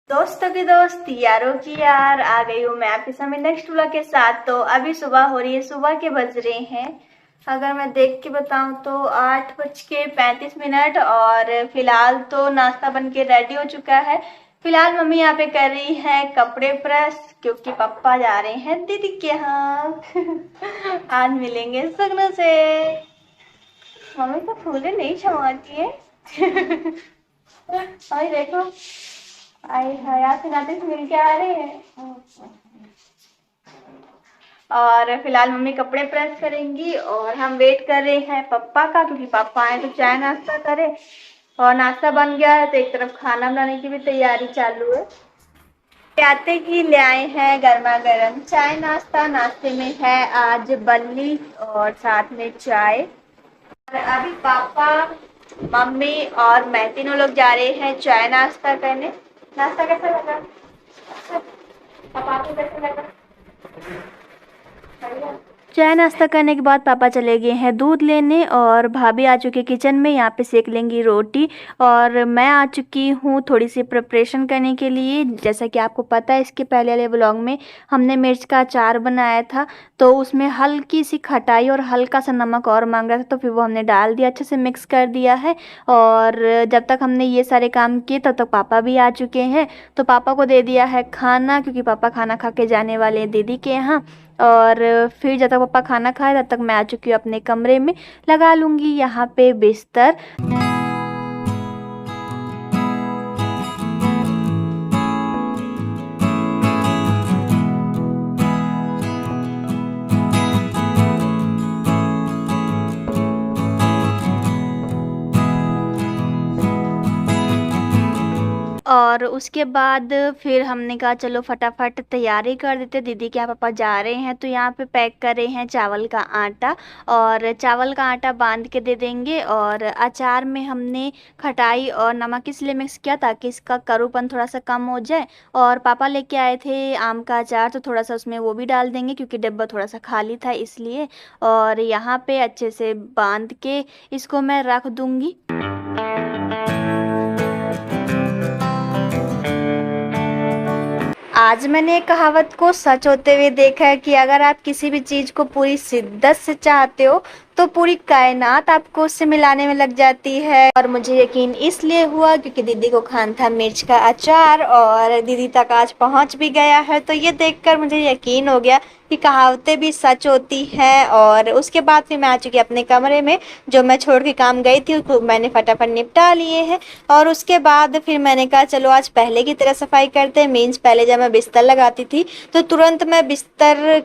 दोस्तों की दोस्त यारों की यार आ गई हूँ मैं आपके सामने नेक्स्ट व्लॉग के साथ। तो अभी सुबह हो रही है, सुबह के बज रहे हैं, अगर मैं देख के बताऊं तो 8:35 और फिलहाल तो नाश्ता बन के रेडी हो चुका है। फिलहाल मम्मी यहाँ पे कर रही है कपड़े प्रेस, क्योंकि पापा जा रहे हैं दीदी के यहाँ। आज मिलेंगे सगनों से। मम्मी तो फूले नहीं छुआती है। और देखो, आई हया से नाते से मिल के आ रहे हैं। और फिलहाल मम्मी कपड़े प्रेस करेंगी और हम वेट कर रहे हैं पापा का, क्योंकि पापा आए तो चाय नाश्ता करें। और नाश्ता बन गया है तो एक तरफ खाना बनाने की भी तैयारी चालू है। आते ही ले आए हैं गर्मा गर्म चाय नाश्ता। नाश्ते में है आज बल्ली और साथ में चाय। और अभी पापा, मम्मी और मैं तीनों लोग जा रहे हैं चाय नाश्ता करने। नाश्ता कैसा लगा? अच्छा, पापा को कैसा लगा? बढ़िया। चाय नाश्ता करने के बाद पापा चले गए हैं दूध लेने और भाभी आ चुकी है किचन में, यहाँ पे सेक लेंगी रोटी। और मैं आ चुकी हूँ थोड़ी सी प्रिपरेशन करने के लिए। जैसा कि आपको पता है, इसके पहले वाले व्लॉग में हमने मिर्च का अचार बनाया था, तो उसमें हल्की सी खटाई और हल्का सा नमक और मांग रहा था, तो फिर वो हमने डाल दिया, अच्छे से मिक्स कर दिया है। और जब तक हमने ये सारे काम किए तब तक पापा भी आ चुके हैं, तो पापा को दे दिया है खाना, क्योंकि पापा खाना खा के जाने वाले हैं दीदी के यहाँ। और फिर जब तक पापा खाना खाए तब तक मैं आ चुकी हूँ अपने कमरे में, लगा लूँगी यहाँ पे बिस्तर। और उसके बाद फिर हमने कहा चलो फटाफट तैयारी कर देते, दीदी के यहाँ पापा जा रहे हैं, तो यहाँ पे पैक कर रहे हैं चावल का आटा। और चावल का आटा बांध के दे देंगे। और अचार में हमने खटाई और नमक इसलिए मिक्स किया ताकि इसका करूपन थोड़ा सा कम हो जाए। और पापा लेके आए थे आम का अचार, तो थोड़ा सा उसमें वो भी डाल देंगे, क्योंकि डिब्बा थोड़ा सा खाली था इसलिए। और यहाँ पे अच्छे से बांध के इसको मैं रख दूँगी। आज मैंने एक कहावत को सच होते हुए देखा है कि अगर आप किसी भी चीज को पूरी शिद्दत से चाहते हो तो पूरी कायनात आपको उससे मिलाने में लग जाती है। और मुझे यकीन इसलिए हुआ क्योंकि दीदी को खाना था मिर्च का अचार और दीदी तक आज पहुंच भी गया है, तो ये देखकर मुझे यकीन हो गया कि कहावतें भी सच होती हैं। और उसके बाद फिर मैं आ चुकी अपने कमरे में, जो मैं छोड़ के काम गई थी उसको मैंने फटाफट निपटा लिए हैं। और उसके बाद फिर मैंने कहा चलो आज पहले की तरह सफाई करते हैं। मीन्स पहले जब मैं बिस्तर लगाती थी तो तुरंत मैं बिस्तर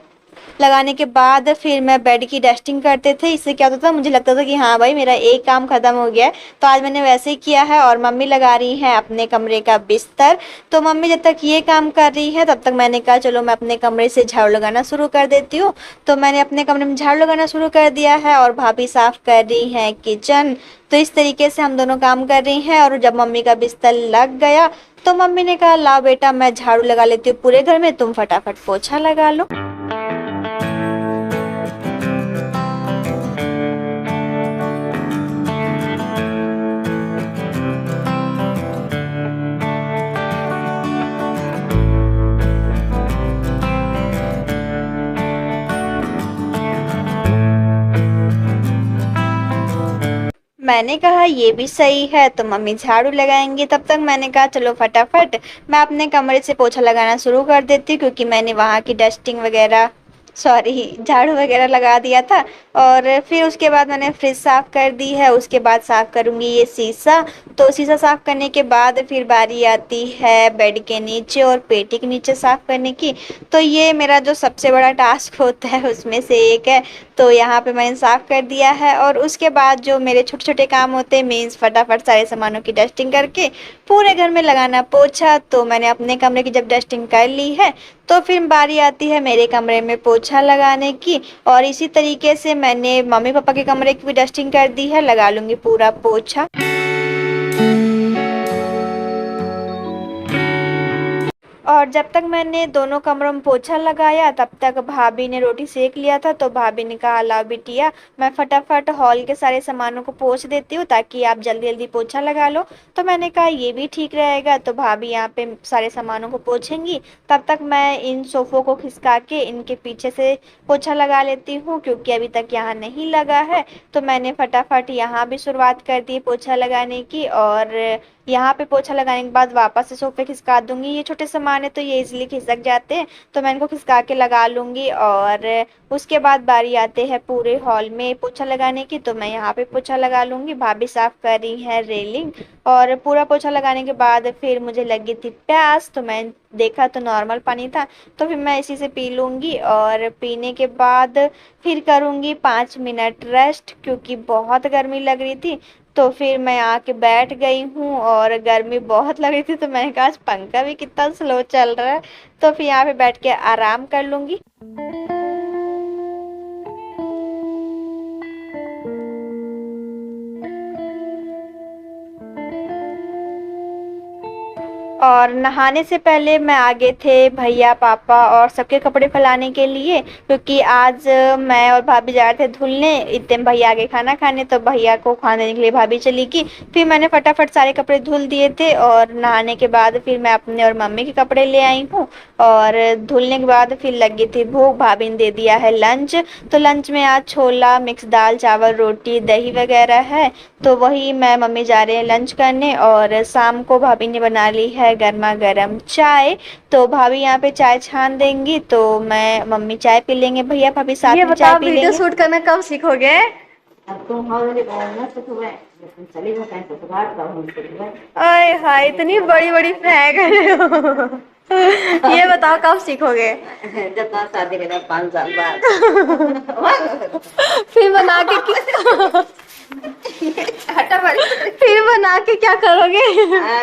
लगाने के बाद फिर मैं बेड की डस्टिंग करते थे। इससे क्या होता था, मुझे लगता था कि हाँ भाई मेरा एक काम खत्म हो गया है। तो आज मैंने वैसे ही किया है। और मम्मी लगा रही हैं अपने कमरे का बिस्तर, तो मम्मी जब तक ये काम कर रही है तब तक मैंने कहा चलो मैं अपने कमरे से झाड़ू लगाना शुरू कर देती हूँ। तो मैंने अपने कमरे में झाड़ू लगाना शुरू कर दिया है और भाभी साफ कर रही हैं किचन। तो इस तरीके से हम दोनों काम कर रही हैं। और जब मम्मी का बिस्तर लग गया तो मम्मी ने कहा लाओ बेटा मैं झाड़ू लगा लेती हूँ पूरे घर में, तुम फटाफट पोछा लगा लो। मैंने कहा ये भी सही है, तो मम्मी झाड़ू लगाएंगी, तब तक मैंने कहा चलो फटाफट मैं अपने कमरे से पोछा लगाना शुरू कर देती हूँ, क्योंकि मैंने वहाँ की डस्टिंग वगैरह सॉरी झाड़ू वगैरह लगा दिया था। और फिर उसके बाद मैंने फ्रिज साफ कर दी है। उसके बाद साफ करूँगी ये शीशा। तो शीशा साफ करने के बाद फिर बारी आती है बेड के नीचे और पेटी के नीचे साफ करने की। तो ये मेरा जो सबसे बड़ा टास्क होता है उसमें से एक है। तो यहाँ पे मैंने साफ कर दिया है। और उसके बाद जो मेरे छोटे छोटे काम होते हैं, मीन्स फटाफट सारे सामानों की डस्टिंग करके पूरे घर में लगाना पोछा। तो मैंने अपने कमरे की जब डस्टिंग कर ली है तो फिर बारी आती है मेरे कमरे में पोछा लगाने की। और इसी तरीके से मैंने मम्मी पापा के कमरे की भी डस्टिंग कर दी है, लगा लूँगी पूरा पोछा। और जब तक मैंने दोनों कमरों में पोछा लगाया तब तक भाभी ने रोटी सेक लिया था। तो भाभी ने कहा ला बिटिया मैं फटाफट हॉल के सारे सामानों को पोंछ देती हूँ ताकि आप जल्दी जल्दी पोछा लगा लो। तो मैंने कहा ये भी ठीक रहेगा। तो भाभी यहाँ पे सारे सामानों को पोछेंगी, तब तक मैं इन सोफ़ों को खिसका के इनके पीछे से पोछा लगा लेती हूँ क्योंकि अभी तक यहाँ नहीं लगा है। तो मैंने फटाफट यहाँ भी शुरुआत कर दी पोछा लगाने की, और यहाँ पे पोछा लगाने के बाद वापस से सोफे खिसका दूंगी। ये छोटे सामान है तो ये इजीली खिसक जाते हैं, तो मैं इनको खिसका के लगा लूंगी। और उसके बाद बारी आते हैं पूरे हॉल में पोछा लगाने की, तो मैं यहाँ पे पोछा लगा लूंगी। भाभी साफ कर रही है रेलिंग, और पूरा पोछा लगाने के बाद फिर मुझे लगी थी प्यास, तो मैं देखा तो नॉर्मल पानी था, तो फिर मैं इसी से पी लूंगी। और पीने के बाद फिर करूंगी 5 मिनट रेस्ट क्योंकि बहुत गर्मी लग रही थी। तो फिर मैं आके बैठ गई हूँ और गर्मी बहुत लग रही थी, तो मैंने कहा आज पंखा भी कितना स्लो चल रहा है, तो फिर यहाँ पे बैठ के आराम कर लूंगी। और नहाने से पहले मैं आगे थे भैया पापा और सबके कपड़े फैलाने के लिए, क्योंकि आज मैं और भाभी जा रहे थे धुलने, इतने भैया आगे खाना खाने, तो भैया को खाना देने के लिए भाभी चली गई। फिर मैंने फटाफट सारे कपड़े धुल दिए थे, और नहाने के बाद फिर मैं अपने और मम्मी के कपड़े ले आई हूँ। और धुलने के बाद फिर लगी थी भूख, भाभी ने दे दिया है लंच। तो लंच में आज छोला, मिक्स दाल, चावल, रोटी, दही वगैरह है, तो वही मैं मम्मी जा रहे हैं लंच करने। और शाम को भाभी ने बना ली है गर्मा गर्म चाय, तो भाभी यहाँ पे चाय छान देंगी, तो मैं मम्मी चाय पी लेंगे, भैया भाभी साथ में चाय पी लेंगे। वीडियो शूट करना कब सीखोगे? अरे हाय इतनी बड़ी बड़ी फ्रैग ये बताओ कब सीखोगे? जब तक शादी के 5 साल बाद। फिर बना के फिर बना के क्या करोगे?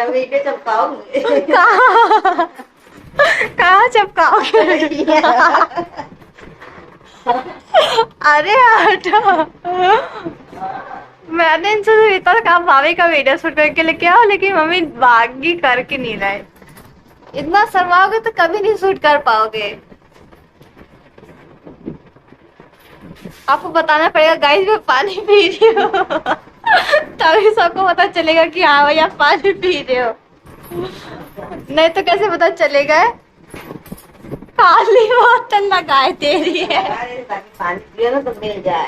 वीडियो चिपकाओगे। कहाँ चिपकाओगे? अरे हटो, मैंने इनसे इतना काम भाभी का वीडियो शूट करके लेके आओ, लेकिन मम्मी बागी करके नहीं रहे। इतना शर्माओगे तो कभी नहीं शूट कर पाओगे। आपको बताना पड़ेगा गाइस मैं पानी पी रही हूँ तभी सबको पता चलेगा कि हाँ भाई आप पानी पी रहे हो, नहीं तो कैसे पता चलेगा? खाली बोतल लगाए दे रही है। पानी पियो ना तो मिल जाए।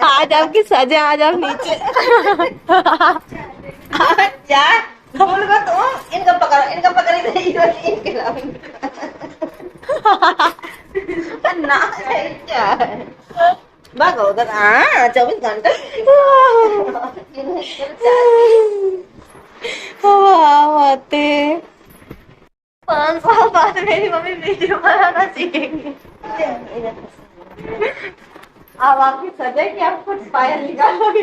आज आपकी सजा, आज आप नीचे जा बोलगा तो इनका पकड़ इनके ना भागो उधर। 24 घंटे 5 साल बाद मेरी मम्मी वीडियो बनाना सीखेंगे। अब आपकी सजा है कि आप कुछ पायल निकालोगे।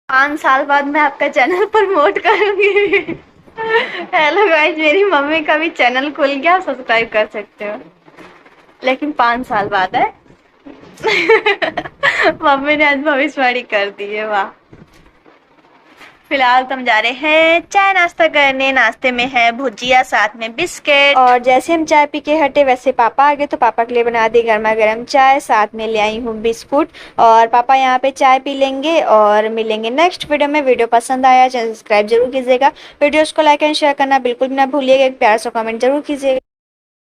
पाँच साल बाद मैं आपका चैनल प्रमोट करूंगी। हेलो गाइस, मेरी मम्मी का भी चैनल खुल गया, सब्सक्राइब कर सकते हो, लेकिन 5 साल बाद है। मम्मी ने आज भविष्यवाणी कर दी है, वाह। फिलहाल तो हम जा रहे हैं चाय नाश्ता करने। नाश्ते में है भुजिया, साथ में बिस्किट। और जैसे हम चाय पी के हटे वैसे पापा आ गए, तो पापा के लिए बना दी गर्मा गर्म चाय, साथ में ले आई हूँ बिस्कुट। और पापा यहाँ पे चाय पी लेंगे और मिलेंगे नेक्स्ट वीडियो में। वीडियो पसंद आया चैनल सब्सक्राइब जरूर कीजिएगा, वीडियोस को लाइक एंड शेयर करना बिल्कुल भी ना भूलिएगा, एक प्यार सा कमेंट जरूर कीजिएगा।